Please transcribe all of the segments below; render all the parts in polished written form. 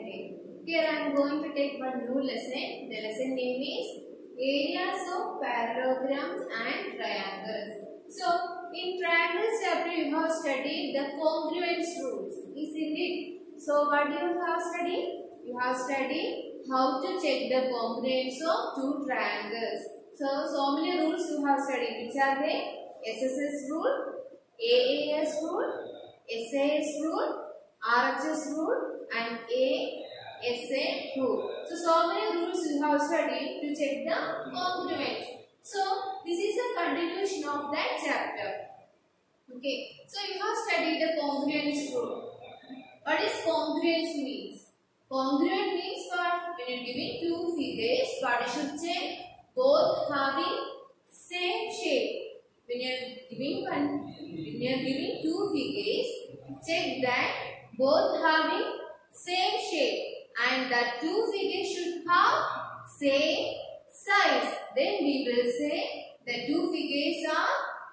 day. Here I am going to take one new lesson. The lesson name is Areas of Parallelograms and Triangles. So, in Triangles chapter you have studied the congruence rules, isn't it? So, what you have studied? You have studied how to check the congruence of two triangles. So many rules you have studied. Which are they? SSS rule, AAS rule, SAS rule, RHS rule and ASA rule. So many rules you have studied to check the congruence. So this is a continuation of that chapter. Okay. So you have studied the congruence rule. What is congruence means? Congruent means what? When you are giving two figures, what you should check? Both having same shape. When you are giving two figures, check that both having same shape and the two figures should have same size. Then we will say the two figures are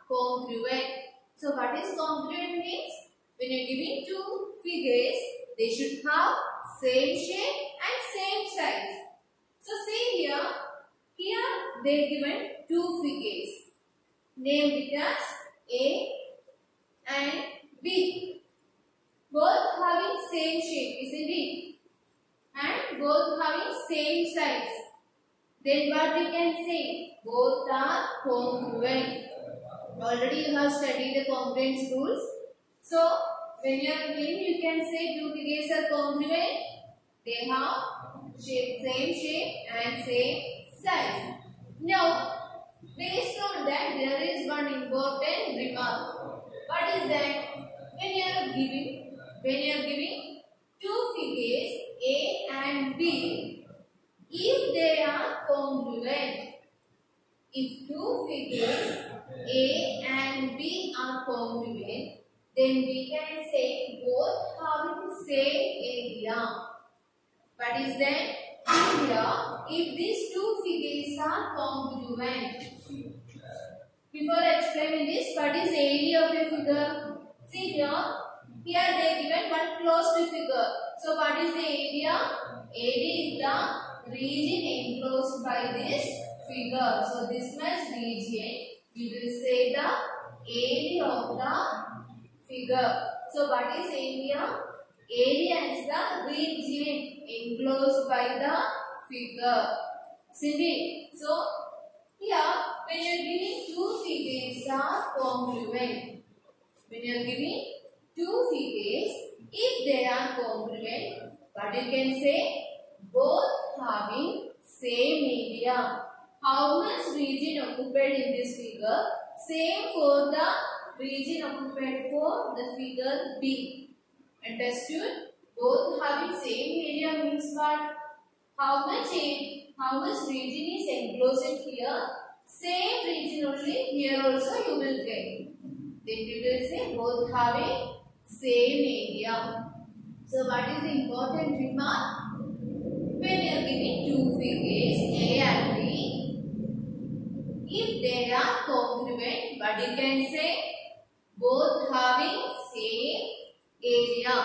congruent. So what is congruent means? When you are giving two figures, they should have same shape and same size. So see here they given two figures. Named it as A and B. Both having same shape, isn't it? And both having same size. Then what we can say? Both are congruent. Already you have studied the congruence rules. So when you are giving, you can say two figures are congruent. They have same shape and same size. Now, based on that, there is one important remark. What is that? When you are giving two figures A and B, if they are congruent, if two figures A and B are congruent, then we can say both having same area. What is that? Here, if these two figures are congruent. Before explaining this, what is area of a figure? See here they given one closed figure. So what is the area? Area is the region enclosed by this figure. So this much region, we will say the area of the figure. So what is area? Area is the region enclosed by the figure. See? So here when you are giving two figures are congruent. When you are giving two figures, if they are congruent, what you can say? Both having same area. How much region occupied in this figure? Same for the region occupied for the figure B. Understood? Both having same area means what? How much region is enclosed here? Same region only here also you will get. Then we will say both having same area. So what is the important remark? When you are giving two figures A and B, if they are congruent, what you can say? Both having same area.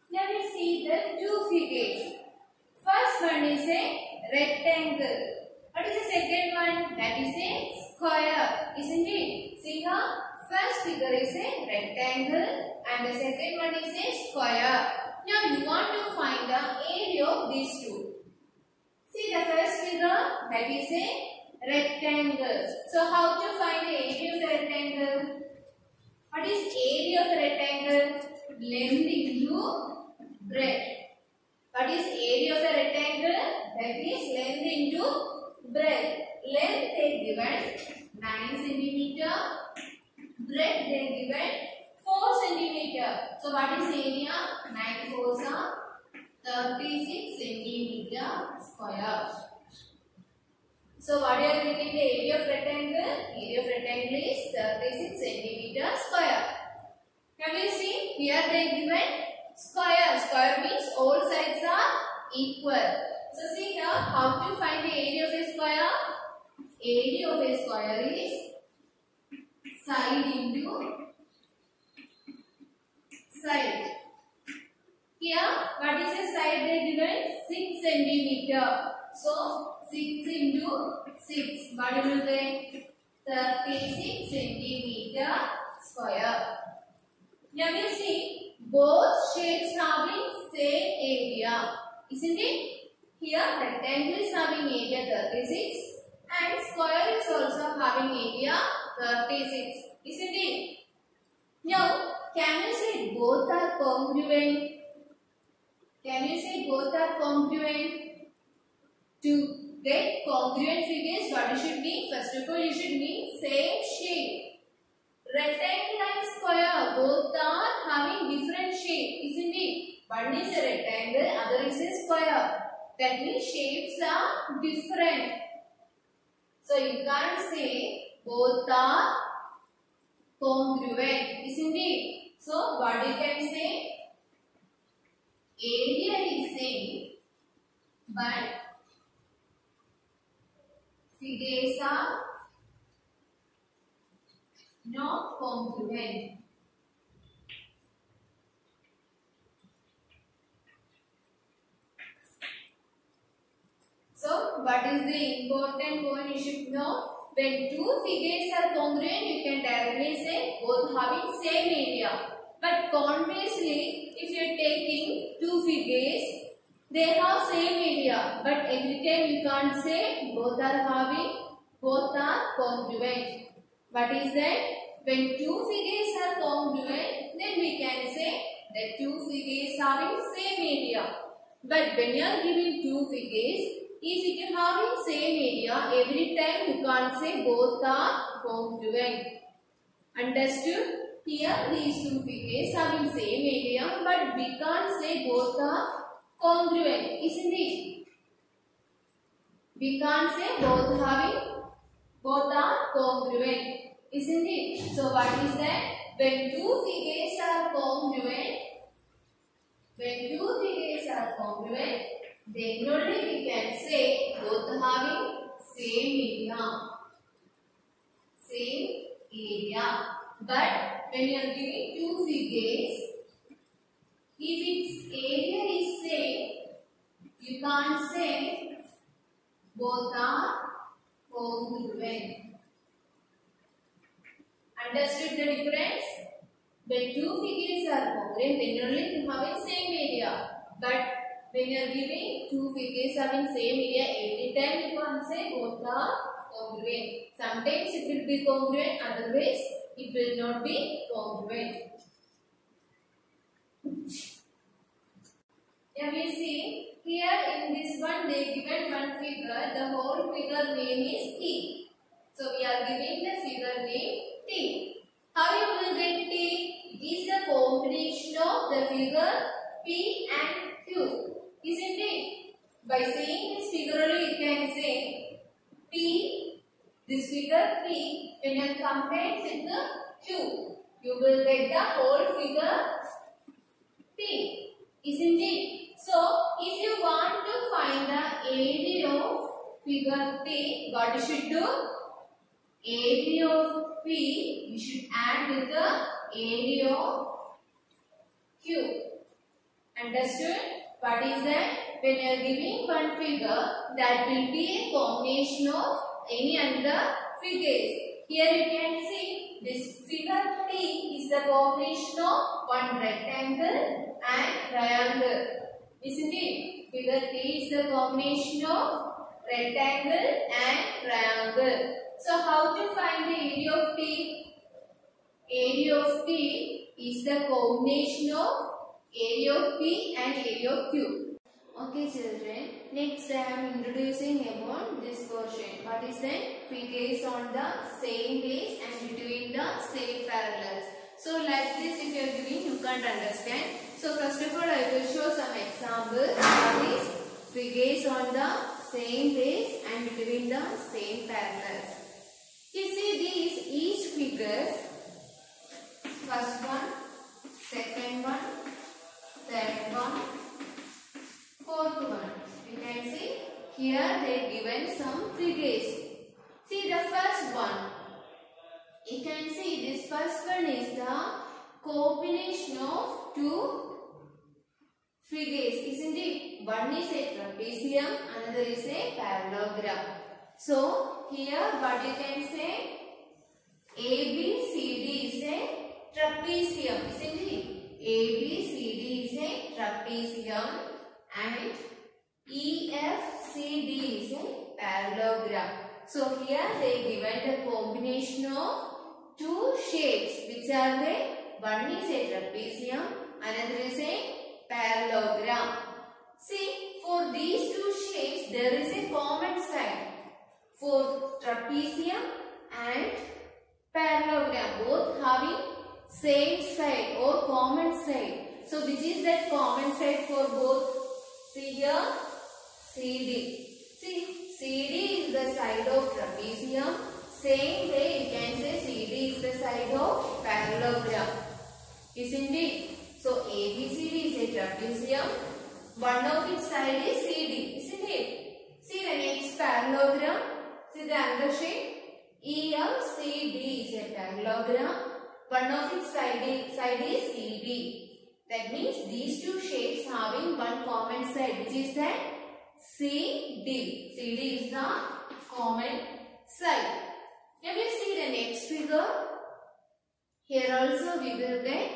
Now we see the two figures. First one is a rectangle. What is the second one? That is a square, isn't it? See here, first figure is a rectangle and the second one is a square. Now you want to find the area of these two. See the first figure, that is a rectangle. So how to find the area of the rectangle? What is area of the rectangle? Length into breadth. What is area of the rectangle? That is length into breadth. Length they given 9 cm. Breadth they given 4 cm. So what is area? 9 4s are 36 cm square. So what you are getting the area of rectangle? Area of rectangle is 36 cm square. Can we see? Here they given square. Square means all sides are equal. So see here how to find the area of a square? Area of a square is side into side. Here, what is the side they given? 6 centimeter. So 6 into 6. What will they? 36 centimeter square. Now you see both shapes having same area, isn't it? Here rectangle is having area 36 and square is also having area 36, isn't it? Now can you say both are congruent? Can you say both are congruent? To get congruent figures, what you should mean? First of all, you should mean same shape. Rectangle and square both are having different shape, isn't it? One is a rectangle, other is a square. That means shapes are different. So you can't say both are congruent, isn't it? So what you can say? Area is same, but figures are not congruent. So, what is the important point you should know? When two figures are congruent, you can directly say both having same area. But conversely, if you are taking two figures, they have same area. But every time you can't say both are congruent. What is that? When two figures are congruent, then we can say that two figures having same area. But when you are giving two figures, if it is having same area, every time you can't say both are congruent. Understood? Here these two figures having same area, but we can't say both are congruent, isn't it? We can't say both are congruent, isn't it? So what is that? When two figures are congruent, then only we can say both having same area. But when you are giving two figures, if its area is same, you can't say both are congruent. Understood the difference? When two figures are congruent, then only you have the same area. But when you are giving two figures having same area, every time you can't say both are congruent. Sometimes it will be congruent, otherwise it will not be congruent. Now we see here in this one they given one figure. The whole figure name is T. So we are giving the figure name T. How you will get T? It is the combination of the figure P and Q. Isn't it? By saying this figure only you can say P, this figure P, when you compare with the Q, you will get the whole figure P. Isn't it? So, if you want to find the area of figure P, what you should do? Area of P, you should add with the area of Q. Understood? What is that? When you are giving one figure, that will be a combination of any other figures. Here you can see this figure T is the combination of one rectangle and triangle. Isn't it? Figure T is the combination of rectangle and triangle. So how to find the area of T? Area of T is the combination of area of P and area of Q. Okay children, next I am introducing about this portion. What is that? Figures on the same base and between the same parallels. So like this if you are giving you can't understand. So first of all I will show some examples. What is figures on the same base and between the same parallels. You see these each figures, first one, second one, third one, fourth one. You can see here they given some figures. See the first one. You can see this first one is the combination of two figures, isn't it? One is a trapezium, another is a parallelogram. So here what you can say, ABCD is a trapezium, isn't it? ABCD is a trapezium and EFCD is a parallelogram. So here they given the combination of two shapes, which are they? One is a trapezium, another is a parallelogram. See, for these two shapes there is a common side. For trapezium and parallelogram, both having same side or common side. So which is that common side for both? See here, CD. See, CD is the side of trapezium. Same way you can say CD is the side of parallelogram, isn't it? So ABCD is a trapezium. One of its side is CD, isn't it? See the next parallelogram. See the other shape. EFCD is a parallelogram. One of its side is CD. That means these two shapes having one common side, which is that CD. CD is the common side. Now we see the next figure. Here also we will get,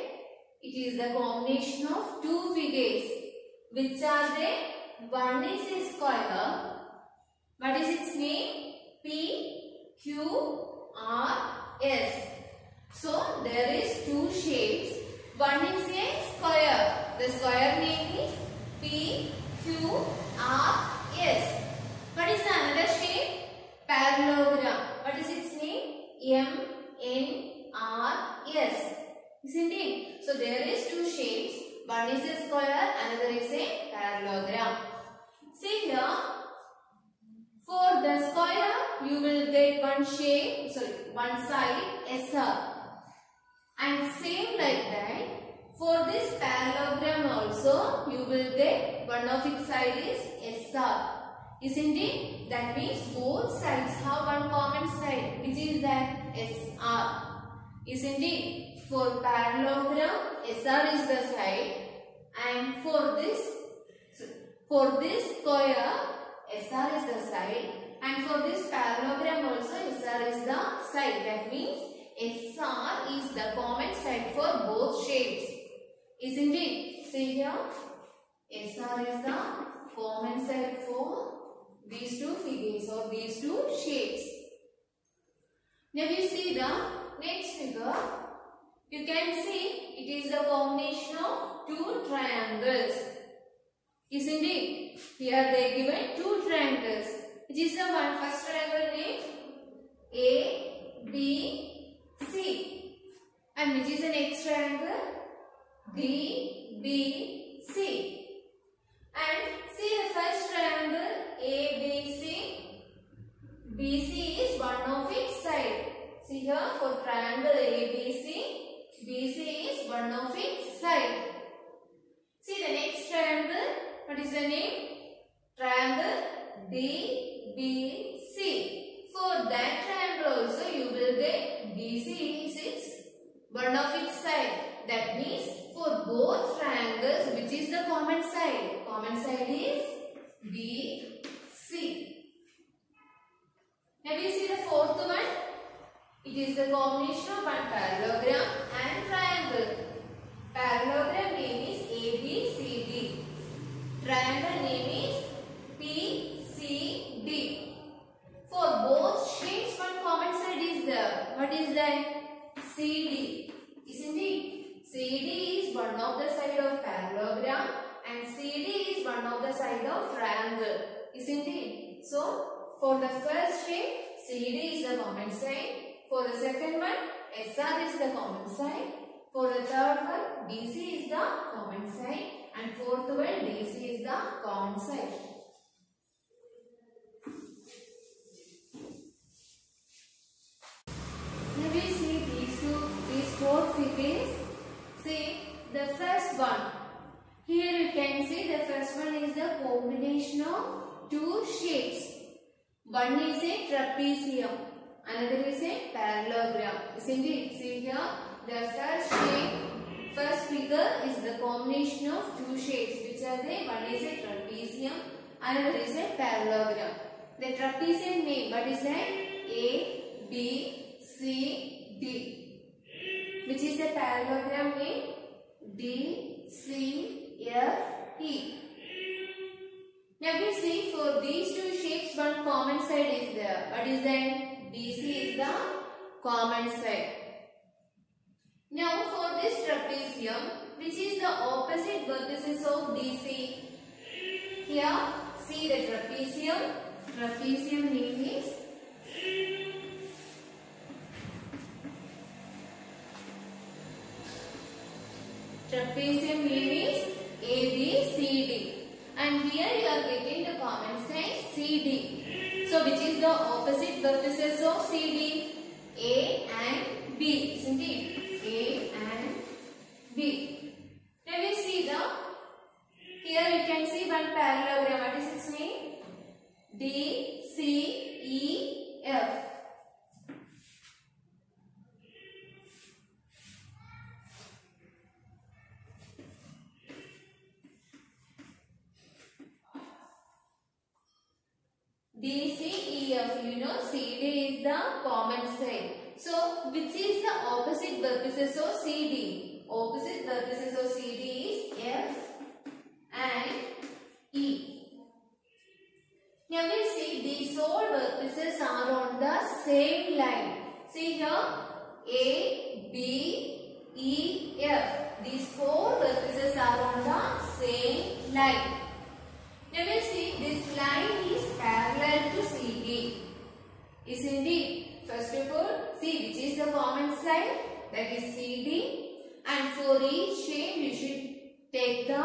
it is the combination of two figures. Which are they? One is a square. What is its name? PQRS. So there is two shapes. One is a square. The square name is PQRS. What is the another shape? Parallelogram. What is its name? MNRS. Isn't it? So there is two shapes. One is a square, another is a parallelogram. See here, for the square you will get one shape, one side SR. And same like that, for this parallelogram also you will get one of its side is SR. Isn't it? That means both sides have one common side, which is that SR. Isn't it? For parallelogram, SR is the side, and for this square, SR is the side, and for this parallelogram also SR is the side. That means SR is the common side for both shapes. Isn't it? See here, SR is the common side for these two figures or these two shapes. Now we see the next figure. You can see it is the combination of two triangles. Isn't it? Here they given two triangles. Which is the one first triangle name? A, B, C. And which is the next triangle? D, B, C. And see the first triangle A, B, C. BC is one of its side. See here, for triangle ABC, BC is one of its side. See the next triangle. What is the name? Triangle DBC. For that triangle also you will get BC is its one of its side. That means for both triangles, which is the common side? Common side is BC. Now we see the fourth one. It is the combination of one parallelogram and triangle. Parallelogram name is ABCD. Triangle name is PCD. For both shapes, one common side is there. What is that? CD. Isn't it? CD is one of the side of parallelogram and CD is one of the side of triangle. Isn't it? So, for the first shape, CD is the common side. For the second one, SR is the common side. For the third one, BC is the common side. And fourth one, DC is the common side. Now we see these four figures. See the first one. Here you can see the first one is the combination of two shapes. One is a trapezium, another is a parallelogram. Isn't it? See here, the first shape First figure is the combination of two shapes. Which are they? One is a trapezium, another is a parallelogram. The trapezium name, what is that? A, B, C, D. Which is the parallelogram name? D, C, F, E. Now we see for these two shapes one common side is there. What is that? BC is the common side. Now for this trapezium, which is the opposite vertices of DC? Here, see the trapezium. Trapezium name is ABCD. And here you are getting the common side CD. So which is the opposite vertices of CD? A and B, isn't it? A and B. Now we see here we can see one parallelogram. What is its name? D, C, E, F. D, C, E, F. You know CD is the common side. So which is the opposite vertices of CD? Opposite vertices of CD is F and E. Now we see these all vertices are on the same line. See here A, B, E, F. These four vertices are on the same line. Now we see this line is parallel to CD. Isn't it? First of all, see which is the common side, that is CD, and for each shape you should take the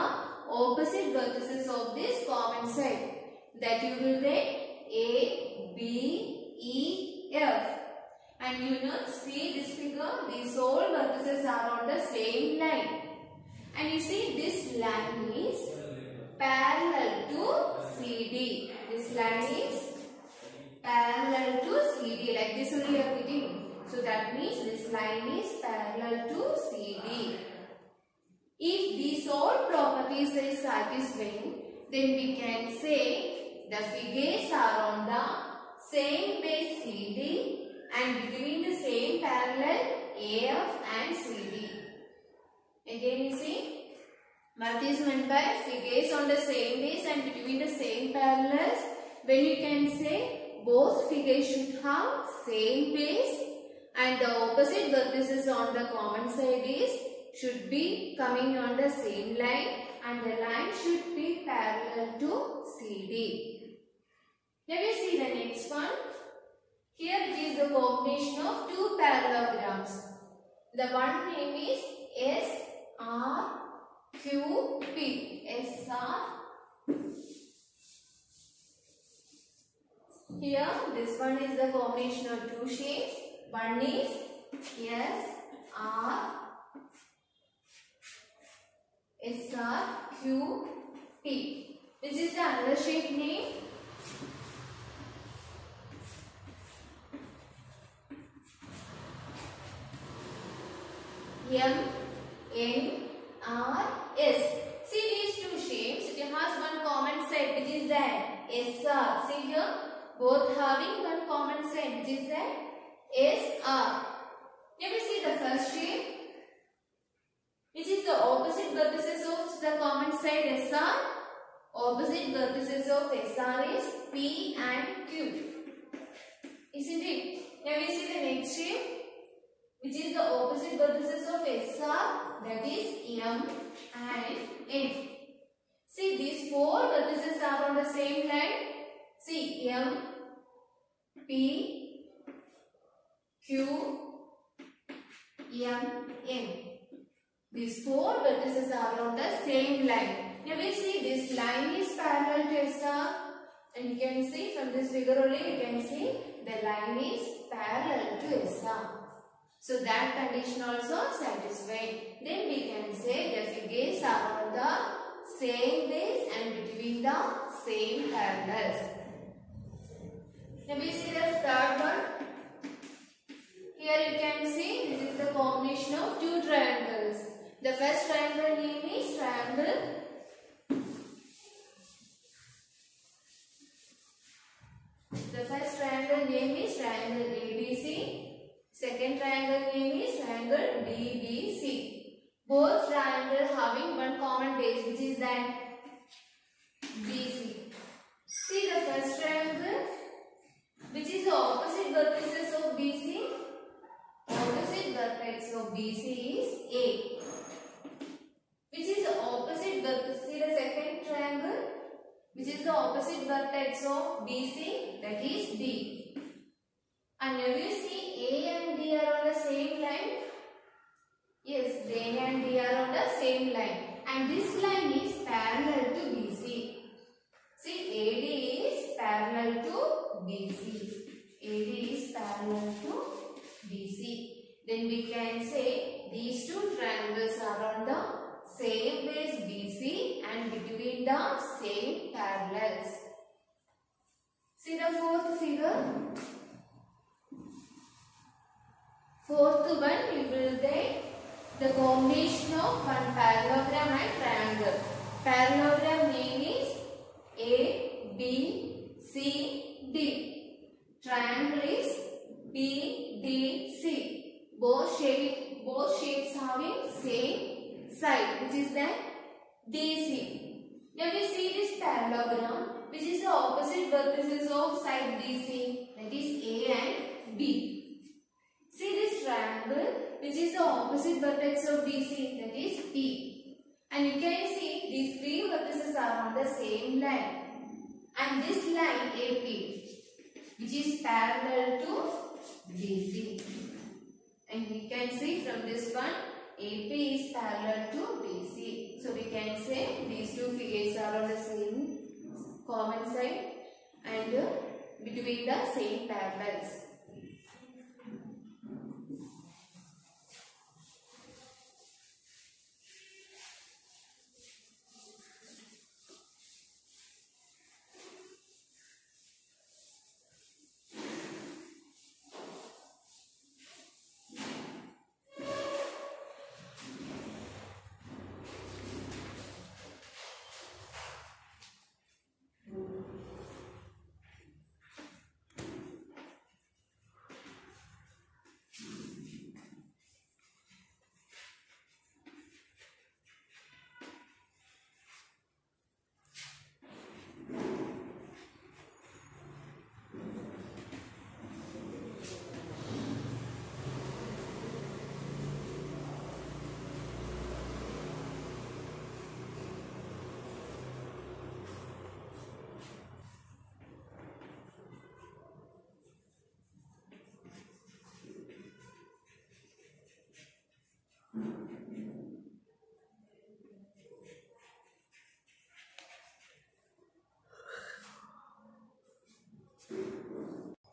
opposite vertices of this common side. That you will get A, B, E, F. And you know, see this figure, these all vertices are on the same line. And you see this line is parallel to CD. This line is parallel to CD. Like this only you are getting. So that means this line is parallel to CD. If these all properties are satisfying, then we can say the figures are on the same base CD and between the same parallel AF and CD. Again you see, what is meant by figures on the same base and between the same parallels? When you can say both figures should have same base and the opposite vertices on the common side should be coming on the same line and the line should be parallel to CD. Now we see the next one. Here it is the combination of two parallelograms. The one name is SRQP. Here this one is the combination of two shapes. One is SRQP. This is the other shape name. MNRS. See these two shapes, it has one common side which is that SR. See here, both having one common side which is that SR. Now we see the first shape, which is the opposite vertices of the common side SR. Opposite vertices of SR is P and Q. Isn't it? Now we see the next shape, which is the opposite vertices of SR, that is M and N. See these four vertices are on the same line. See M, P, Q, M, N. These four vertices are on the same line. Now we see this line is parallel to SR, and you can see from this figure only you can see the line is parallel to SR. So that condition also satisfied. Then we can say the figures are on the same base and between the same parallels. Now we see the third one. Here you can see this is the combination of two triangles. The first The first triangle name is triangle ABC. Second triangle name is triangle DBC. Both triangles having one common base, which is that BC. See the first triangle, which is the opposite vertices of BC. Opposite vertex of BC is A. Which is the opposite vertex? See the second triangle, which is the opposite vertex of BC, that is D. And now you see A and D are on the same line. Yes, A and D are on the same line. And this line is parallel to BC. See, AD is parallel to BC. AD is parallel to BC. Then we can say these two triangles are on the same base BC and between the same parallels. See the fourth figure. Fourth one, we will take the combination of one parallelogram and triangle. Parallelogram name is A, B, C, D. Triangle is B, D, C. Both shapes having same side, which is that DC. Now we see this parallelogram, which is the opposite vertices of side DC, that is A and B. See this triangle, which is the opposite vertex of BC, that is P. And you can see these three vertices are on the same line. And this line AP, which is parallel to BC. And we can see from this one, AP is parallel to BC. So we can say these two figures are on the same common side and between the same parallels.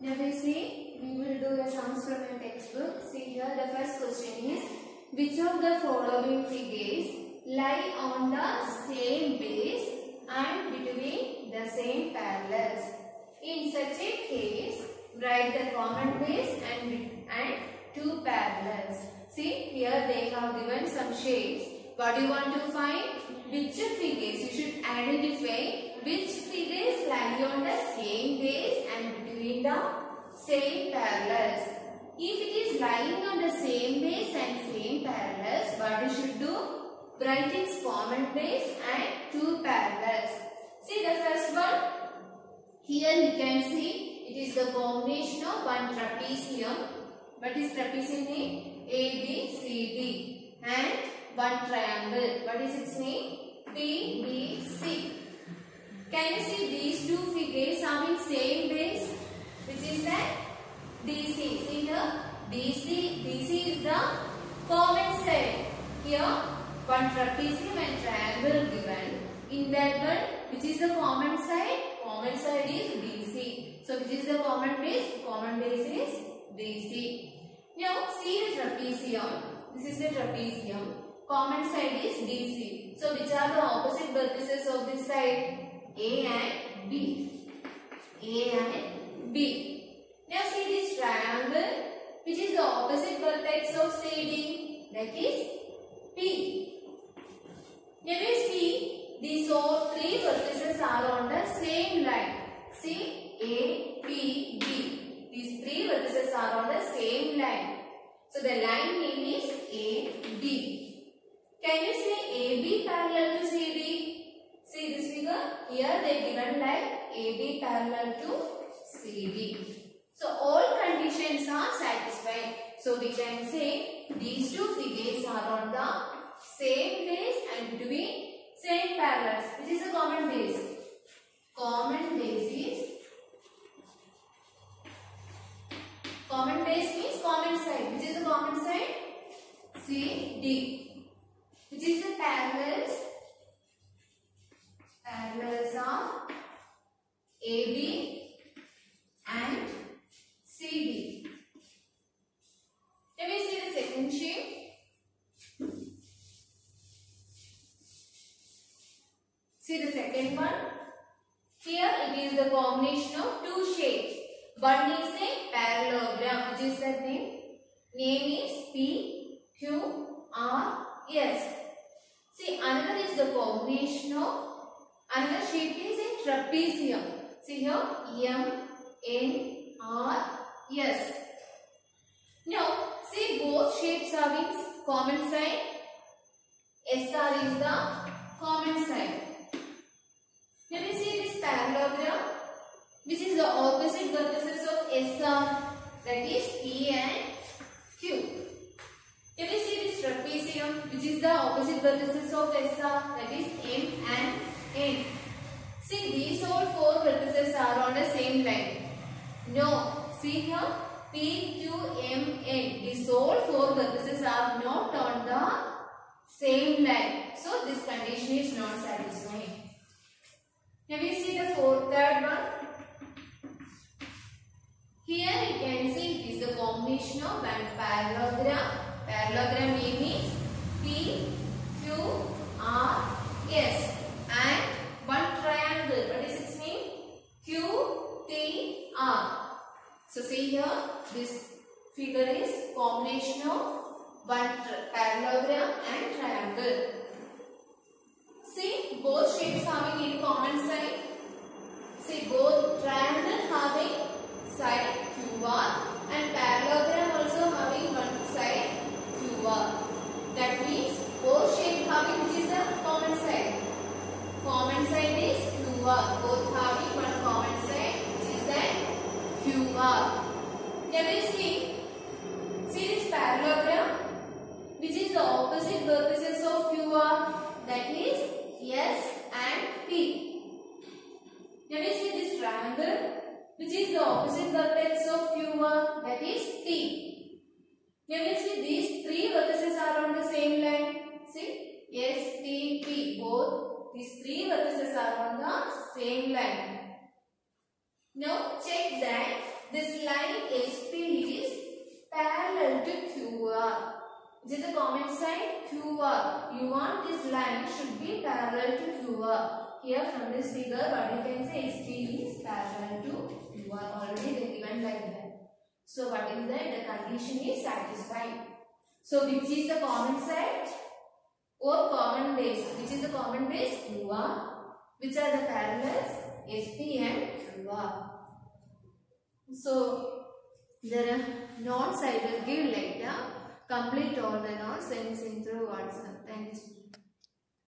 Now we see, we will do the sums from your textbook. See here, the first question is, which of the following figures lie on the same base and between the same parallels? In such a case, write the common base and two parallels. See, here they have given some shapes. What do you want to find? Which figures? You should identify which figures lie on the same base and between the same parallels. If it is lying on the same base and same parallels, what you should do? Write its common base and two parallels. See the first one. Here you can see it is the combination of one trapezium. What is trapezium name? ABCD. And one triangle. What is its name? PBC. Can you see these two figures having same base? Which is that DC. See here, DC is the common side. Here, one trapezium and triangle given. In that one, which is the common side? Common side is DC. So, which is the common base? Common base is DC. Now, see the trapezium. This is the trapezium. Common side is DC. So, which are the opposite vertices of this side? A and B. A and B. Now see this triangle, which is the opposite vertex of CD, that is P. Now we see these all three vertices are on the same line. See, A, P, B. These three vertices are on the same line. So the line name is AB. Can you say AB parallel to CD? See this figure? Here they given like AB parallel to CD. So all conditions are satisfied. So we can say these two figures are on the same base and between same parallels. Which is a common base? Common base means common side. Which is the common side? CD. Which is the parallels? Parallels are AB and CD. Let me see the second shape. See the second one. Here it is the combination of two shapes. One is a parallelogram, which is the name. Name is P, Q, R, S. See, another is the combination of, another shape is a trapezium. See here, M, N, R, S. Now, see both shapes having common side. SR is the common side. Now we see this parallelogram, which is the opposite vertices of SR, that is P and Q. Now we see this trapezium, which is the opposite vertices of SR, that is M and N. See, these all four vertices are on the same line. No, see here, P, Q, M, N. These all four vertices are not on the same line. So this condition is not satisfying. Now we see the third one. Here you can see it is the combination of one parallelogram. Parallelogram name is P, Q, R, S, and one triangle. What is its name? Q, T, R. So see here, this figure is combination of one parallelogram and triangle. See, both shapes having in common side. See, both triangle having side QR and parallelogram also having one side QR. That means both shapes having, which is the common side? Common side is QR. Both having one common side, which is the QR. Now we see this parallelogram, which is the opposite vertices of QR, that is S and P. Now we see this triangle, which is the opposite vertex of QR, that is T. Now we see these three vertices are on the same line. See, S, T, P. Both these three vertices are on the same line. Now check that this line SP is parallel to QR. Which is the common side? QR. You want this line should be parallel to QR. Here from this figure, what you can say is P is parallel to QR. Already they given like that. So what is that? The condition is satisfied. So which is the common side or common base? Which is the common base? QR. Which are the parallels? SP and QR. So there are notes I will give later. Complete all the notes and